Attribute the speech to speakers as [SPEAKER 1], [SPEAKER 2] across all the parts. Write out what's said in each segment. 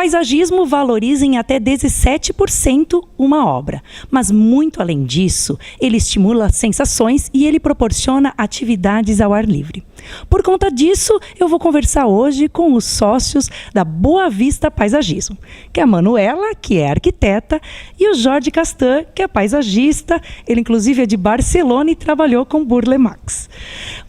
[SPEAKER 1] paisagismo valoriza em até 17% uma obra, mas muito além disso, ele estimula sensações e ele proporciona atividades ao ar livre. Por conta disso, eu vou conversar hoje com os sócios da Boa Vista Paisagismo, que é a Manuela, que é arquiteta, e o Jorge Castan, que é paisagista. Ele, inclusive, é de Barcelona e trabalhou com Burle Marx.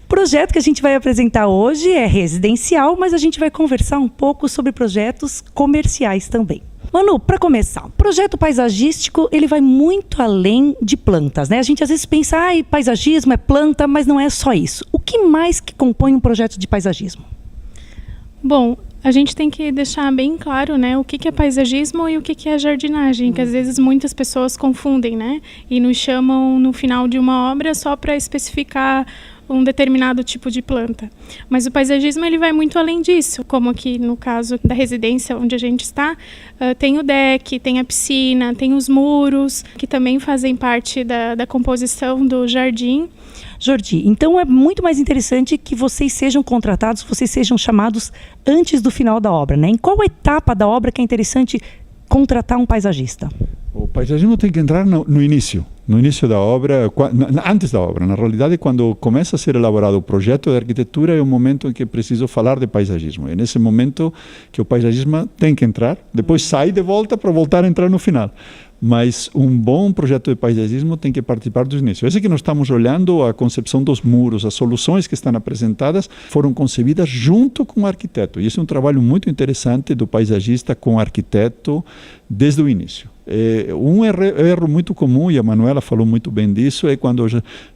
[SPEAKER 1] O projeto que a gente vai apresentar hoje é residencial, mas a gente vai conversar um pouco sobre projetos comerciais também. Manu, para começar, o projeto paisagístico ele vai muito além de plantas, né? A gente às vezes pensa, paisagismo é planta, mas não é só isso. O que mais que compõe um projeto de paisagismo?
[SPEAKER 2] Bom, a gente tem que deixar bem claro, né, o que é paisagismo e o que é jardinagem, que às vezes muitas pessoas confundem, né? E nos chamam no final de uma obra só para especificar um determinado tipo de planta. Mas o paisagismo ele vai muito além disso, como aqui no caso da residência onde a gente está, tem o deck, tem a piscina, tem os muros, que também fazem parte da composição do jardim.
[SPEAKER 1] Jordi, então é muito mais interessante que vocês sejam contratados, vocês sejam chamados antes do final da obra, né? Em qual etapa da obra que é interessante contratar um paisagista?
[SPEAKER 3] O paisagismo tem que entrar no início da obra, antes da obra. Na realidade, quando começa a ser elaborado o projeto de arquitetura, é o momento em que preciso falar de paisagismo. É nesse momento que o paisagismo tem que entrar, depois sai de volta para voltar a entrar no final. Mas um bom projeto de paisagismo tem que participar do início. Esse que nós estamos olhando, a concepção dos muros, as soluções que estão apresentadas, foram concebidas junto com o arquiteto. E esse é um trabalho muito interessante do paisagista com o arquiteto desde o início. Um erro muito comum, e a Manuela falou muito bem disso, é quando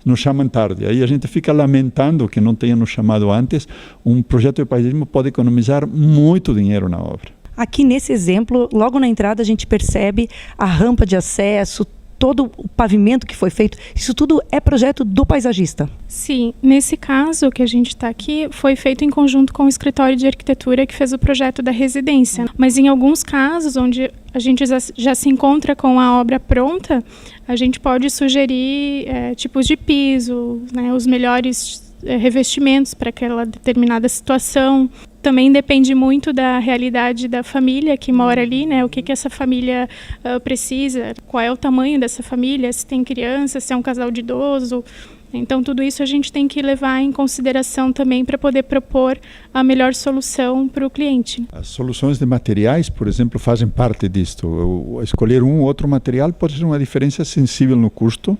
[SPEAKER 3] nos chamam tarde. Aí a gente fica lamentando que não tenham nos chamado antes. Um projeto de paisagismo pode economizar muito dinheiro na obra.
[SPEAKER 1] Aqui nesse exemplo, logo na entrada a gente percebe a rampa de acesso, todo o pavimento que foi feito. Isso tudo é projeto do paisagista?
[SPEAKER 2] Sim, nesse caso que a gente está aqui, foi feito em conjunto com o escritório de arquitetura que fez o projeto da residência. Mas em alguns casos, onde a gente já se encontra com a obra pronta, a gente pode sugerir tipos de piso, né, os melhores revestimentos para aquela determinada situação. Também depende muito da realidade da família que mora ali, né? O que essa família precisa, qual é o tamanho dessa família, se tem criança, se é um casal de idoso. Então, tudo isso a gente tem que levar em consideração também para poder propor a melhor solução para o cliente.
[SPEAKER 3] As soluções de materiais, por exemplo, fazem parte disto. Escolher um ou outro material pode ser uma diferença sensível no custo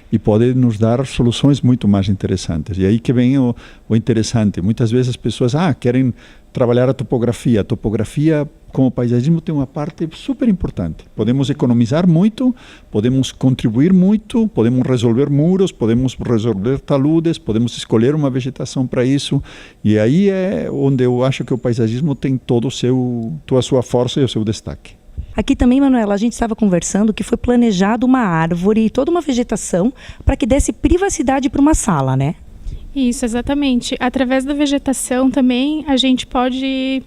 [SPEAKER 3] e pode nos dar soluções muito mais interessantes. E aí que vem o interessante. Muitas vezes as pessoas querem trabalhar a topografia. A topografia, como paisagismo, tem uma parte super importante. Podemos economizar muito, podemos contribuir muito, podemos resolver muros, podemos resolver taludes, podemos escolher uma vegetação para isso. E aí é onde eu acho que o paisagismo tem toda a sua força e o seu destaque.
[SPEAKER 1] Aqui também, Manuela, a gente estava conversando que foi planejado uma árvore e toda uma vegetação para que desse privacidade para uma sala, né?
[SPEAKER 2] Isso, exatamente. Através da vegetação também a gente pode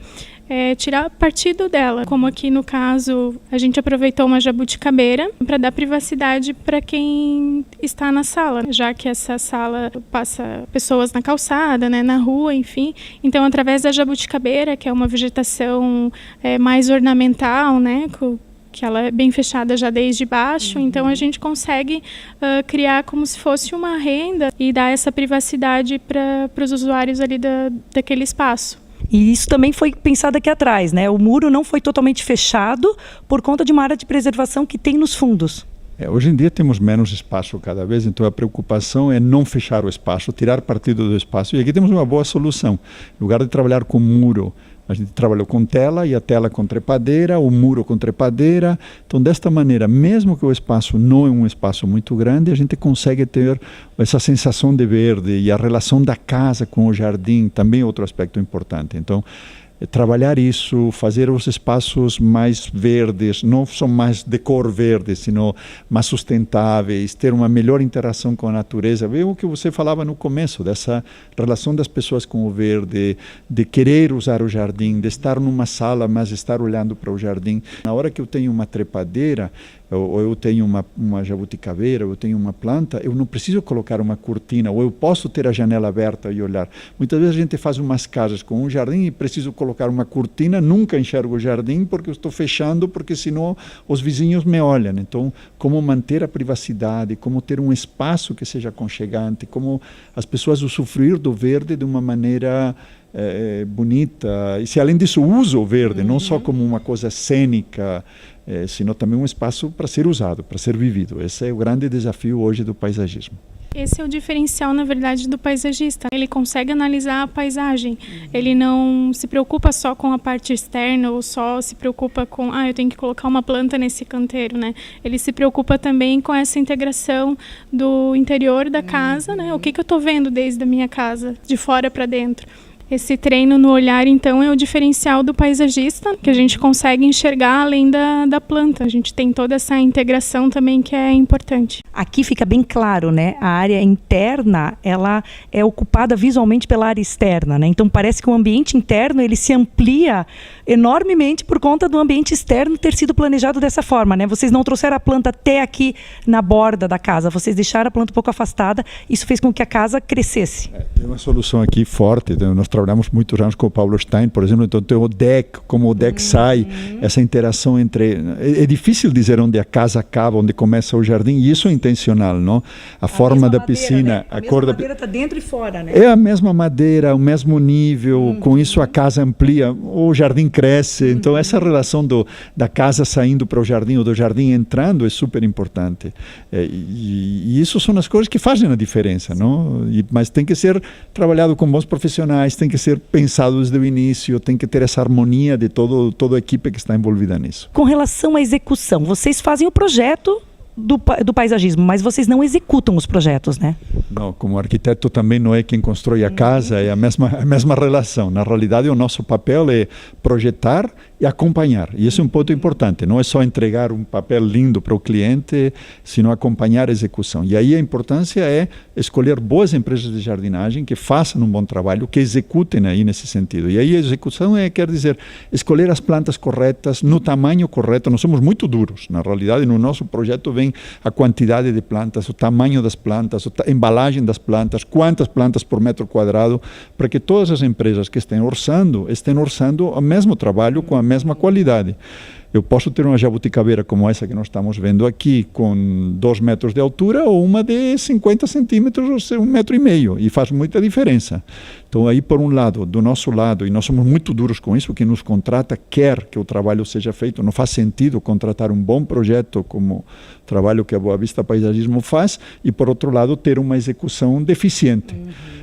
[SPEAKER 2] tirar partido dela, como aqui no caso a gente aproveitou uma jabuticabeira para dar privacidade para quem está na sala, já que essa sala passa pessoas na calçada, né, na rua, enfim. Então, através da jabuticabeira, que é uma vegetação mais ornamental, né, que ela é bem fechada já desde baixo, então a gente consegue criar como se fosse uma renda e dar essa privacidade para os usuários ali daquele espaço.
[SPEAKER 1] E isso também foi pensado aqui atrás, né? O muro não foi totalmente fechado por conta de uma área de preservação que tem nos fundos.
[SPEAKER 3] Hoje em dia temos menos espaço cada vez, então a preocupação é não fechar o espaço, tirar partido do espaço. E aqui temos uma boa solução. Em lugar de trabalhar com muro, a gente trabalhou com tela, e a tela com trepadeira, o muro com trepadeira. Então, desta maneira, mesmo que o espaço não é um espaço muito grande, a gente consegue ter essa sensação de verde, e a relação da casa com o jardim também é outro aspecto importante. Então, trabalhar isso, fazer os espaços mais verdes, não só mais de cor verde, sino mais sustentáveis, ter uma melhor interação com a natureza. Vê o que você falava no começo, dessa relação das pessoas com o verde, de querer usar o jardim, de estar numa sala, mas estar olhando para o jardim. Na hora que eu tenho uma trepadeira, ou eu tenho uma jabuticabeira, ou eu tenho uma planta, eu não preciso colocar uma cortina, ou eu posso ter a janela aberta e olhar. Muitas vezes a gente faz umas casas com um jardim e preciso colocar uma cortina, nunca enxergo o jardim porque eu estou fechando, porque senão os vizinhos me olham. Então, como manter a privacidade, como ter um espaço que seja aconchegante, como as pessoas usufruir do verde de uma maneira bonita. E se além disso usa o verde, não só como uma coisa cênica, sino também um espaço para ser usado, para ser vivido. Esse é o grande desafio hoje do paisagismo.
[SPEAKER 2] Esse é o diferencial, na verdade, do paisagista. Ele consegue analisar a paisagem. Ele não se preocupa só com a parte externa ou só se preocupa com, eu tenho que colocar uma planta nesse canteiro, né? Ele se preocupa também com essa integração do interior da casa, né? O que eu estou vendo desde a minha casa, de fora para dentro. Esse treino no olhar, então, é o diferencial do paisagista, que a gente consegue enxergar além da planta. A gente tem toda essa integração também que é importante.
[SPEAKER 1] Aqui fica bem claro, né? A área interna, ela é ocupada visualmente pela área externa, né? Então parece que o ambiente interno, ele se amplia enormemente por conta do ambiente externo ter sido planejado dessa forma, né? Vocês não trouxeram a planta até aqui na borda da casa, vocês deixaram a planta um pouco afastada, isso fez com que a casa crescesse.
[SPEAKER 3] Tem uma solução aqui forte, nós trabalhamos muitos anos com o Paulo Stein, por exemplo, então tem o deck, como o deck sai, essa interação entre... É difícil dizer onde a casa acaba, onde começa o jardim, e isso é intencional, não? A forma da piscina,
[SPEAKER 1] né? A cor da madeira está dentro e fora, né?
[SPEAKER 3] É a mesma madeira, o mesmo nível, com isso a casa amplia, o jardim cresce, então essa relação da casa saindo para o jardim ou do jardim entrando é super importante. E isso são as coisas que fazem a diferença, não? Mas tem que ser trabalhado com bons profissionais, tem que ser pensado desde o início, tem que ter essa harmonia de toda a equipe que está envolvida nisso.
[SPEAKER 1] Com relação à execução, vocês fazem o projeto do paisagismo, mas vocês não executam os projetos, né?
[SPEAKER 3] Não, como arquiteto também não é quem constrói a casa, é a mesma relação. Na realidade, o nosso papel é projetar e acompanhar. E isso é um ponto importante. Não é só entregar um papel lindo para o cliente, sino acompanhar a execução. E aí a importância é escolher boas empresas de jardinagem que façam um bom trabalho, que executem aí nesse sentido. E aí a execução quer dizer escolher as plantas corretas, no tamanho correto. Nós somos muito duros. Na realidade, no nosso projeto vem a quantidade de plantas, o tamanho das plantas, a embalagem das plantas, quantas plantas por metro quadrado, para que todas as empresas que estejam orçando o mesmo trabalho com a mesma qualidade. Eu posso ter uma jabuticabeira como essa que nós estamos vendo aqui, com 2 metros de altura, ou uma de 50 centímetros, ou seja, 1,5 metro, e faz muita diferença. Então aí, por um lado, do nosso lado, e nós somos muito duros com isso, quem nos contrata quer que o trabalho seja feito, não faz sentido contratar um bom projeto como o trabalho que a Boa Vista Paisagismo faz, e por outro lado, ter uma execução deficiente.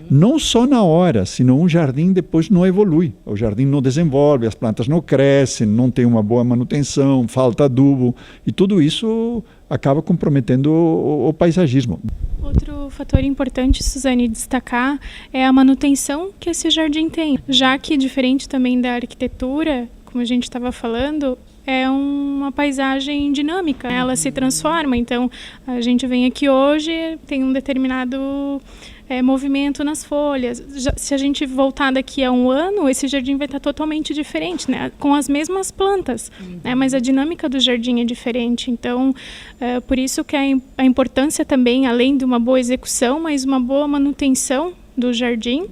[SPEAKER 3] Não só na hora, senão um jardim depois não evolui, o jardim não desenvolve, as plantas não crescem, não tem uma boa manutenção, falta adubo, e tudo isso acaba comprometendo o paisagismo.
[SPEAKER 2] Outro fator importante, Suzane, destacar é a manutenção que esse jardim tem, já que, diferente também da arquitetura, como a gente estava falando, é uma paisagem dinâmica, ela se transforma. Então, a gente vem aqui hoje, tem um determinado movimento nas folhas. Se a gente voltar daqui a 1 ano, esse jardim vai estar totalmente diferente, né? Com as mesmas plantas, né? Mas a dinâmica do jardim é diferente. Então, por isso que a importância também, além de uma boa execução, mas uma boa manutenção do jardim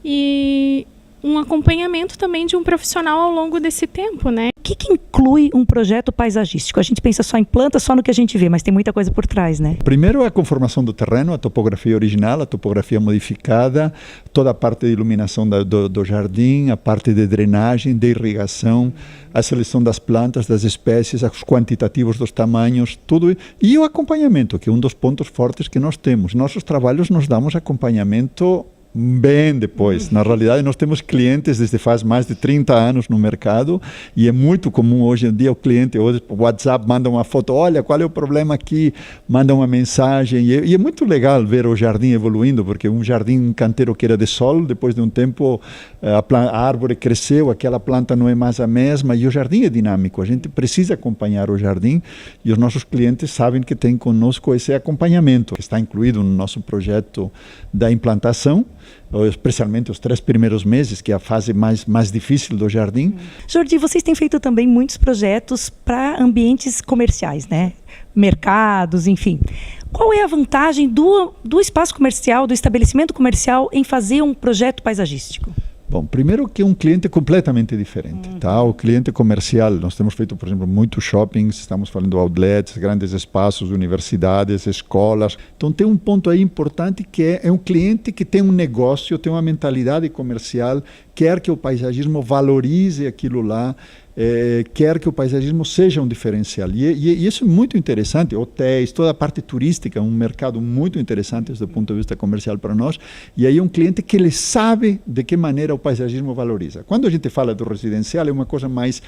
[SPEAKER 2] e um acompanhamento também de um profissional ao longo desse tempo, né?
[SPEAKER 1] O que inclui um projeto paisagístico? A gente pensa só em planta, só no que a gente vê, mas tem muita coisa por trás, né?
[SPEAKER 3] Primeiro é a conformação do terreno, a topografia original, a topografia modificada, toda a parte de iluminação do jardim, a parte de drenagem, de irrigação, a seleção das plantas, das espécies, os quantitativos dos tamanhos, tudo. E o acompanhamento, que é um dos pontos fortes que nós temos. Nossos trabalhos nos damos acompanhamento bem depois. Na realidade, nós temos clientes desde faz mais de 30 anos no mercado e é muito comum hoje em dia o cliente, hoje, o WhatsApp, manda uma foto, olha, qual é o problema aqui, manda uma mensagem e é muito legal ver o jardim evoluindo, porque um jardim, um canteiro que era de sol, depois de um tempo a árvore cresceu, aquela planta não é mais a mesma e o jardim é dinâmico, a gente precisa acompanhar o jardim e os nossos clientes sabem que tem conosco esse acompanhamento, que está incluído no nosso projeto da implantação. especialmente os 3 primeiros meses, que é a fase mais difícil do jardim.
[SPEAKER 1] Jordi, vocês têm feito também muitos projetos para ambientes comerciais, né? Mercados, enfim. Qual é a vantagem do espaço comercial, do estabelecimento comercial, em fazer um projeto paisagístico?
[SPEAKER 3] Bom, primeiro que é um cliente completamente diferente, tá? O cliente comercial, nós temos feito, por exemplo, muitos shoppings, estamos falando de outlets, grandes espaços, universidades, escolas. Então tem um ponto aí importante que é um cliente que tem um negócio, tem uma mentalidade comercial, quer que o paisagismo valorize aquilo lá, quer que o paisagismo seja um diferencial. E isso é muito interessante. Hotéis, toda a parte turística, um mercado muito interessante do ponto de vista comercial para nós. E aí é um cliente que ele sabe de que maneira o paisagismo valoriza. Quando a gente fala do residencial, é uma coisa mais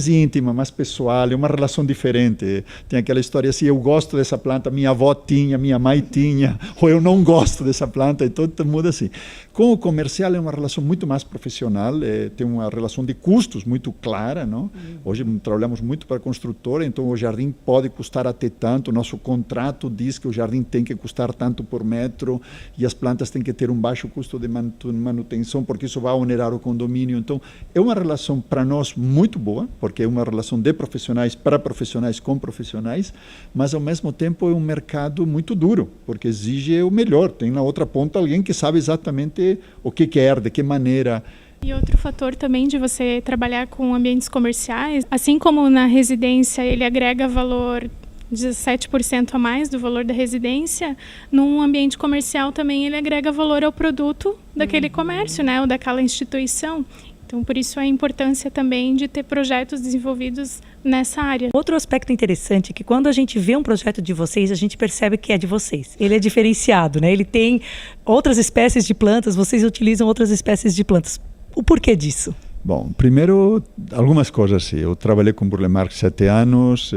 [SPEAKER 3] íntima, mais pessoal, é uma relação diferente. Tem aquela história assim, eu gosto dessa planta, minha avó tinha, minha mãe tinha, ou eu não gosto dessa planta, então muda assim. Com o comercial é uma relação muito mais profissional, tem uma relação de custos muito clara, não? Hoje trabalhamos muito para a construtora, então o jardim pode custar até tanto, nosso contrato diz que o jardim tem que custar tanto por metro e as plantas têm que ter um baixo custo de manutenção, porque isso vai onerar o condomínio. Então é uma relação para nós muito boa, porque é uma relação de profissionais para profissionais com profissionais, mas ao mesmo tempo é um mercado muito duro, porque exige o melhor. Tem na outra ponta alguém que sabe exatamente o que quer, de que maneira.
[SPEAKER 2] E outro fator também de você trabalhar com ambientes comerciais, assim como na residência ele agrega valor 17% a mais do valor da residência, num ambiente comercial também ele agrega valor ao produto daquele comércio, né, ou daquela instituição. Então, por isso a importância também de ter projetos desenvolvidos nessa área.
[SPEAKER 1] Outro aspecto interessante é que quando a gente vê um projeto de vocês, a gente percebe que é de vocês. Ele é diferenciado, né? Ele tem outras espécies de plantas, vocês utilizam outras espécies de plantas. O porquê disso?
[SPEAKER 3] Bom, primeiro, algumas coisas. Eu trabalhei com Burle Marx 7 anos,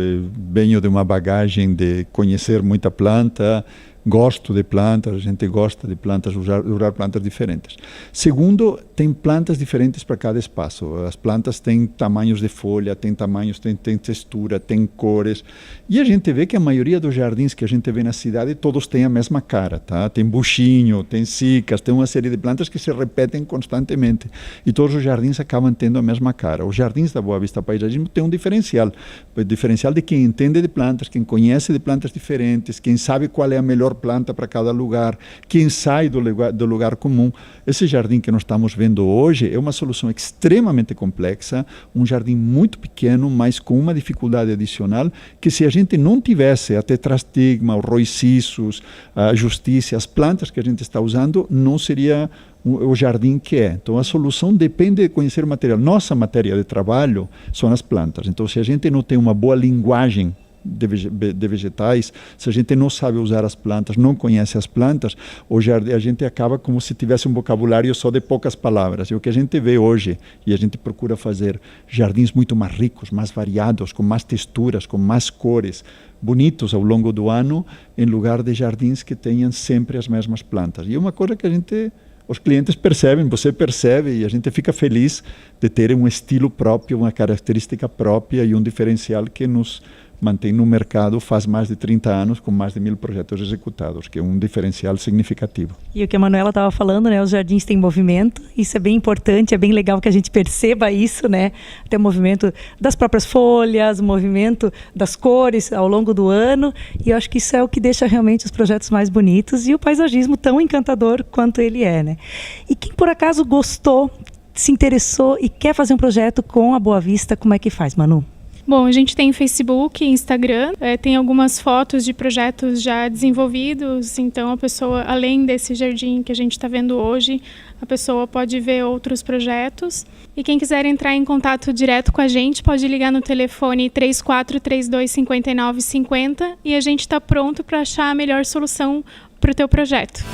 [SPEAKER 3] venho de uma bagagem de conhecer muita planta, gosto de plantas, a gente gosta de plantas, usar plantas diferentes. Segundo, tem plantas diferentes para cada espaço. As plantas têm tamanhos de folha, têm tamanhos, têm textura, têm cores. E a gente vê que a maioria dos jardins que a gente vê na cidade, todos têm a mesma cara, tá? Tem buchinho, tem cicas, tem uma série de plantas que se repetem constantemente. E todos os jardins acabam tendo a mesma cara. Os jardins da Boa Vista Paisagismo têm um diferencial. O diferencial de quem entende de plantas, quem conhece de plantas diferentes, quem sabe qual é a melhor planta para cada lugar, quem sai do lugar comum. Esse jardim que nós estamos vendo hoje é uma solução extremamente complexa, um jardim muito pequeno, mas com uma dificuldade adicional, que se a gente não tivesse a tetrastigma, os roicissos, a justiça, as plantas que a gente está usando, não seria o jardim que é. Então a solução depende de conhecer o material. Nossa matéria de trabalho são as plantas. Então se a gente não tem uma boa linguagem de vegetais, se a gente não sabe usar as plantas, não conhece as plantas, a gente acaba como se tivesse um vocabulário só de poucas palavras. E o que a gente vê hoje, e a gente procura fazer jardins muito mais ricos, mais variados, com mais texturas, com mais cores, bonitos ao longo do ano, em lugar de jardins que tenham sempre as mesmas plantas. E é uma coisa que os clientes percebem, você percebe, e a gente fica feliz de ter um estilo próprio, uma característica própria e um diferencial que nos mantém no mercado faz mais de 30 anos, com mais de 1000 projetos executados, que é um diferencial significativo.
[SPEAKER 1] E o que a Manuela estava falando, né? Os jardins têm movimento, isso é bem importante, é bem legal que a gente perceba isso, né? Até o movimento das próprias folhas, o movimento das cores ao longo do ano, e eu acho que isso é o que deixa realmente os projetos mais bonitos e o paisagismo tão encantador quanto ele é, né? E quem por acaso gostou, se interessou e quer fazer um projeto com a Boa Vista, como é que faz, Manu?
[SPEAKER 2] Bom, a gente tem Facebook, Instagram, tem algumas fotos de projetos já desenvolvidos, então a pessoa, além desse jardim que a gente está vendo hoje, a pessoa pode ver outros projetos. E quem quiser entrar em contato direto com a gente, pode ligar no telefone 3432-5950 e a gente está pronto para achar a melhor solução para o teu projeto.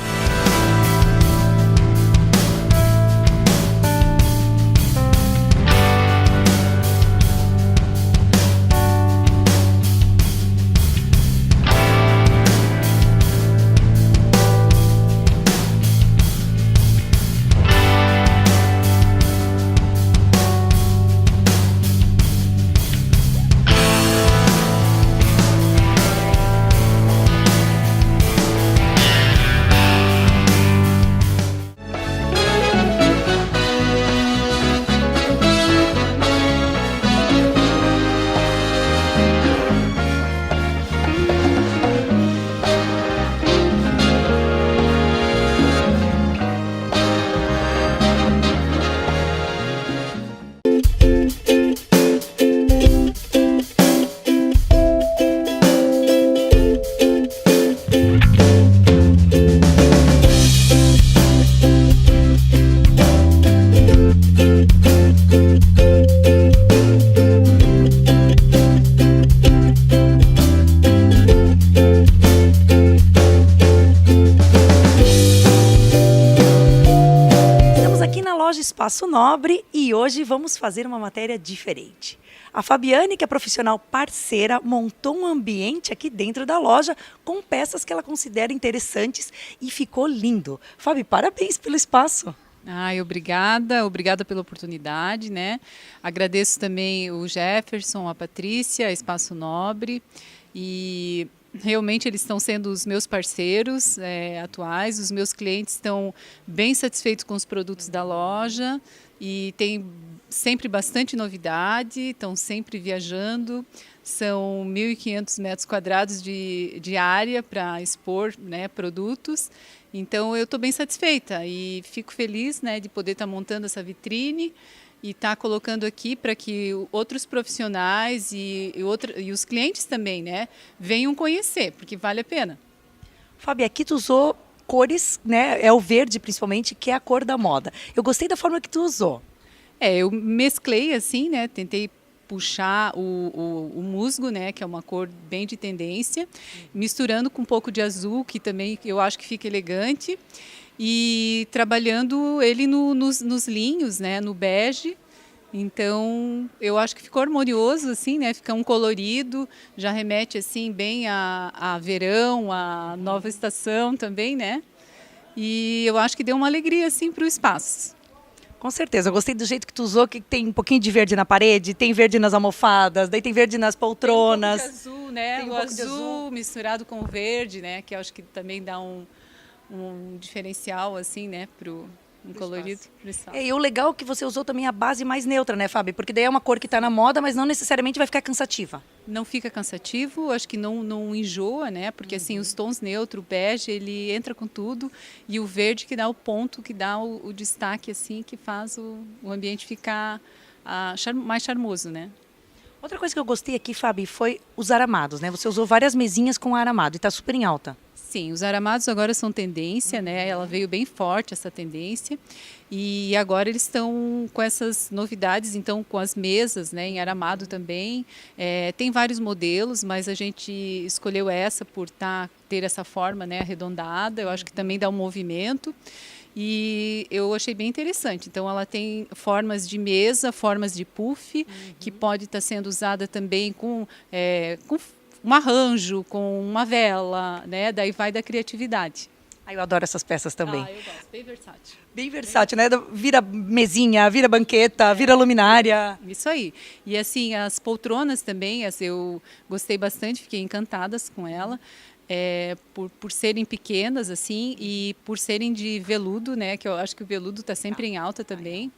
[SPEAKER 1] Espaço Nobre e hoje vamos fazer uma matéria diferente. A Fabiane, que é profissional parceira, montou um ambiente aqui dentro da loja com peças que ela considera interessantes e ficou lindo. Fabi, parabéns pelo espaço.
[SPEAKER 4] Ai, obrigada pela oportunidade, né? Agradeço também o Jefferson, a Patrícia, a Espaço Nobre e realmente eles estão sendo os meus parceiros atuais, os meus clientes estão bem satisfeitos com os produtos da loja e tem sempre bastante novidade, estão sempre viajando, são 1.500 metros quadrados de área para expor, né, produtos. Então eu estou bem satisfeita e fico feliz, né, de poder estar montando essa vitrine e estar colocando aqui para que outros profissionais e os clientes também, né, venham conhecer, porque vale a pena.
[SPEAKER 1] Fabi, aqui tu usou cores, né, é o verde principalmente, que é a cor da moda. Eu gostei da forma que tu usou.
[SPEAKER 4] Eu mesclei assim, né, tentei puxar o musgo, né, que é uma cor bem de tendência, misturando com um pouco de azul, que também eu acho que fica elegante, e trabalhando ele nos linhos, né, no bege. Então, eu acho que ficou harmonioso, assim, né, fica um colorido, já remete, assim, bem a verão, a nova estação também, né, e eu acho que deu uma alegria, assim, para o espaço.
[SPEAKER 1] Com certeza, eu gostei do jeito que tu usou, que tem um pouquinho de verde na parede, tem verde nas almofadas, daí tem verde nas poltronas.
[SPEAKER 4] Tem um pouco de azul, né?
[SPEAKER 1] Tem um
[SPEAKER 4] o
[SPEAKER 1] pouco de
[SPEAKER 4] azul misturado com o verde, né? Que eu acho que também dá um diferencial, assim, né? Um colorido pro espaço.
[SPEAKER 1] E o legal é que você usou também a base mais neutra, né, Fábio? Porque daí é uma cor que está na moda, mas não necessariamente vai ficar cansativa.
[SPEAKER 4] Não fica cansativo, acho que não enjoa, né? Porque assim, os tons neutro, o bege, ele entra com tudo e o verde que dá o ponto, que dá o destaque, assim, que faz o ambiente ficar mais charmoso, né?
[SPEAKER 1] Outra coisa que eu gostei aqui, Fabi, foi os aramados, né? Você usou várias mesinhas com aramado e está super em alta.
[SPEAKER 4] Sim, os aramados agora são tendência, né? Ela veio bem forte, essa tendência. E agora eles estão com essas novidades, então com as mesas, né, em aramado também. Tem vários modelos, mas a gente escolheu essa por ter essa forma, né, arredondada. Eu acho que também dá um movimento. E eu achei bem interessante. Então ela tem formas de mesa, formas de puff, que pode estar sendo usada também com um arranjo, com uma vela, né? Daí vai da criatividade.
[SPEAKER 1] Eu adoro essas peças também.
[SPEAKER 4] Eu gosto, bem versátil.
[SPEAKER 1] Bem versátil, né? Vira mesinha, vira banqueta, vira luminária.
[SPEAKER 4] Isso aí. E assim, as poltronas também, eu gostei bastante, fiquei encantada com ela. Por serem pequenas, assim, e por serem de veludo, né? Que eu acho que o veludo está sempre em alta também.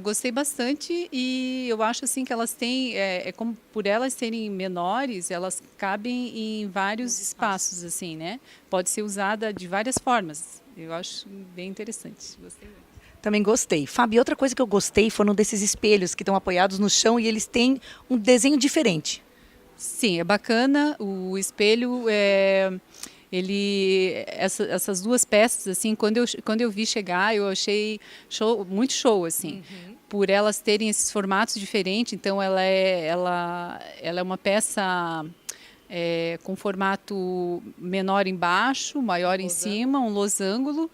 [SPEAKER 4] Gostei bastante e eu acho assim que elas têm, como por elas serem menores, elas cabem em vários espaços, assim, né? Pode ser usada de várias formas. Eu acho bem interessante. Gostei muito.
[SPEAKER 1] Também gostei. Fábio, outra coisa que eu gostei foram desses espelhos que estão apoiados no chão e eles têm um desenho diferente.
[SPEAKER 4] Sim, é bacana. O espelho essas duas peças, assim, quando eu vi chegar, eu achei muito show, assim, por elas terem esses formatos diferentes. Então ela é uma peça com formato menor embaixo, maior em cima, um losango,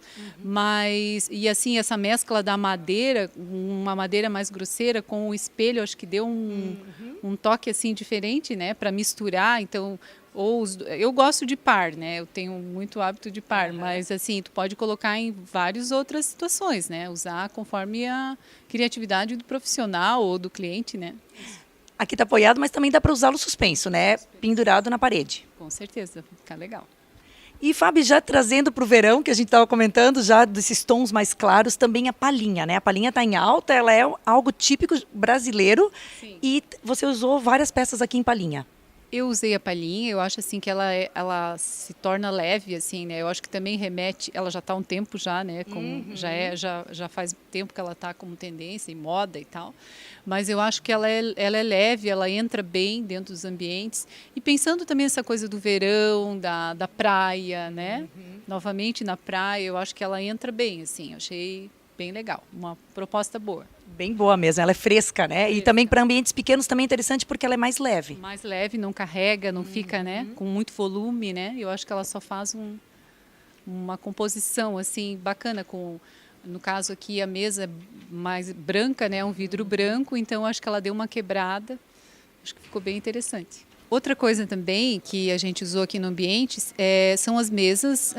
[SPEAKER 4] e assim, essa mescla da madeira, uma madeira mais grosseira com o espelho, acho que deu um toque assim diferente, né, para misturar. Então, eu gosto de par, né? Eu tenho muito hábito de par, mas assim, tu pode colocar em várias outras situações, né? Usar conforme a criatividade do profissional ou do cliente, né?
[SPEAKER 1] Aqui está apoiado, mas também dá para usá-lo suspenso, né? Pendurado na parede.
[SPEAKER 4] Com certeza, fica legal.
[SPEAKER 1] E, Fábio, já trazendo para o verão, que a gente estava comentando, já desses tons mais claros, também a palhinha, né? A palhinha está em alta, ela é algo típico brasileiro. Sim. E você usou várias peças aqui em palhinha.
[SPEAKER 4] Eu usei a palhinha, eu acho assim que ela se torna leve, assim, né? Eu acho que também remete, ela já está há um tempo já, né? Já faz tempo que ela está como tendência em moda e tal. Mas eu acho que ela é leve, ela entra bem dentro dos ambientes. E pensando também essa coisa do verão, da praia, né? Novamente na praia, eu acho que ela entra bem, assim. Eu achei bem legal, uma proposta boa.
[SPEAKER 1] Bem boa mesmo, ela é fresca, né? Fresca. E também para ambientes pequenos também é interessante porque ela é mais leve.
[SPEAKER 4] Mais leve, não carrega, não fica, né, com muito volume, né? Eu acho que ela só faz uma composição assim bacana com No caso aqui, a mesa mais branca, né, um vidro branco, então acho que ela deu uma quebrada. Acho que ficou bem interessante. Outra coisa também que a gente usou aqui no ambiente são as mesas,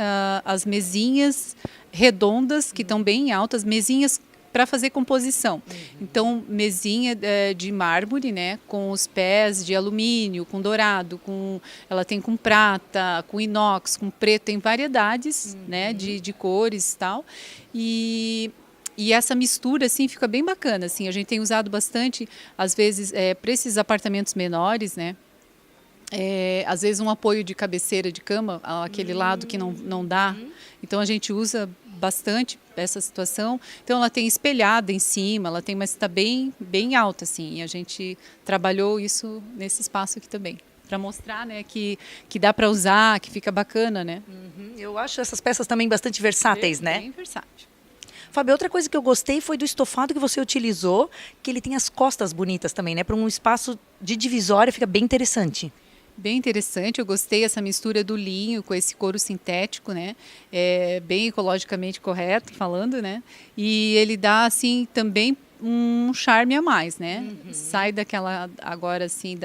[SPEAKER 4] as mesinhas redondas, que estão bem altas, mesinhas para fazer composição. Então, mesinha de mármore, né, com os pés de alumínio, com dourado, ela tem com prata, com inox, com preto, tem variedades, né, de cores e tal. E essa mistura, assim, fica bem bacana, assim. A gente tem usado bastante, às vezes, para esses apartamentos menores, né, às vezes um apoio de cabeceira de cama, aquele lado que não dá. Então, a gente usa bastante essa situação. Então, ela tem espelhada em cima, mas está bem alta, assim. E a gente trabalhou isso nesse espaço aqui também, para mostrar, né, que dá para usar, que fica bacana, né?
[SPEAKER 1] Eu acho essas peças também bastante versáteis, né?
[SPEAKER 4] Bem versátil.
[SPEAKER 1] Fábio, outra coisa que eu gostei foi do estofado que você utilizou, que ele tem as costas bonitas também, né? Para um espaço de divisória fica bem interessante.
[SPEAKER 4] Bem interessante, eu gostei essa mistura do linho com esse couro sintético, né? Bem ecologicamente correto falando, né? E ele dá, assim, também um charme a mais, né? Sai daquela, agora assim,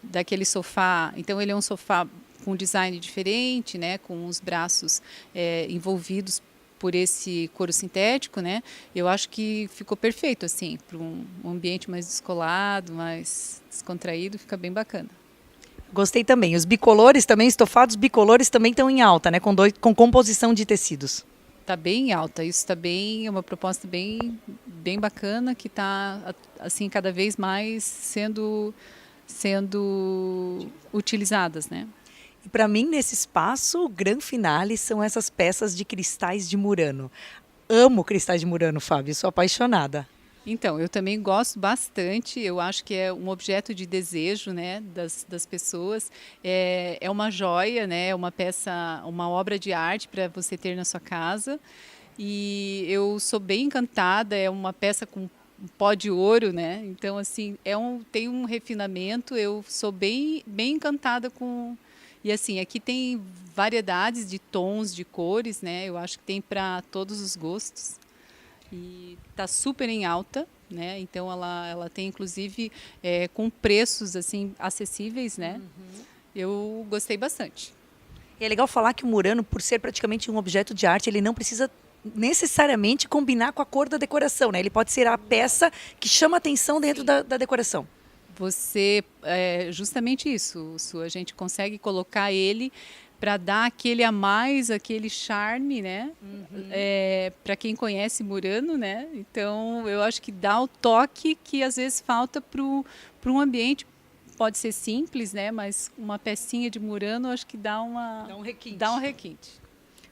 [SPEAKER 4] daquele sofá. Então, ele é um sofá com design diferente, né? Com os braços envolvidos por esse couro sintético, né? Eu acho que ficou perfeito, assim, para um ambiente mais descolado, mais descontraído, fica bem bacana.
[SPEAKER 1] Gostei também. Os bicolores também, estofados bicolores também estão em alta, né? Com composição de tecidos.
[SPEAKER 4] Está bem alta. Isso está bem, é uma proposta bem bacana que está assim cada vez mais sendo utilizadas, né?
[SPEAKER 1] E para mim, nesse espaço, o grande finale são essas peças de cristais de Murano. Amo cristais de Murano, Fábio. Sou apaixonada.
[SPEAKER 4] Então, eu também gosto bastante, eu acho que é um objeto de desejo, né, das pessoas, é uma joia, né, é uma peça, uma obra de arte para você ter na sua casa, e eu sou bem encantada, é uma peça com pó de ouro, né, então assim, tem um refinamento, eu sou bem encantada com... E assim, aqui tem variedades de tons, de cores, né, eu acho que tem para todos os gostos. E está super em alta, né? Então ela tem inclusive com preços assim acessíveis, né? Eu gostei bastante.
[SPEAKER 1] E é legal falar que o Murano, por ser praticamente um objeto de arte, ele não precisa necessariamente combinar com a cor da decoração, né? Ele pode ser a peça que chama atenção dentro da decoração.
[SPEAKER 4] Justamente isso, Su, a gente consegue colocar ele para dar aquele a mais, aquele charme, né? Para quem conhece Murano, né? Então, eu acho que dá o toque que às vezes falta para um ambiente. Pode ser simples, né? Mas uma pecinha de Murano, acho que dá um requinte.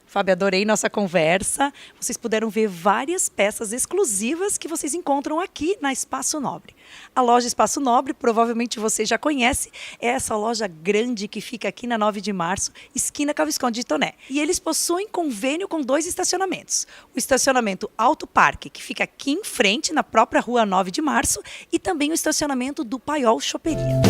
[SPEAKER 1] Fábio, adorei nossa conversa. Vocês puderam ver várias peças exclusivas que vocês encontram aqui na Espaço Nobre. A loja Espaço Nobre, provavelmente você já conhece, é essa loja grande que fica aqui na 9 de março, esquina com a Visconde de Toné. E eles possuem convênio com 2 estacionamentos. O estacionamento Alto Parque, que fica aqui em frente, na própria rua 9 de março, e também o estacionamento do Paiol Choperia.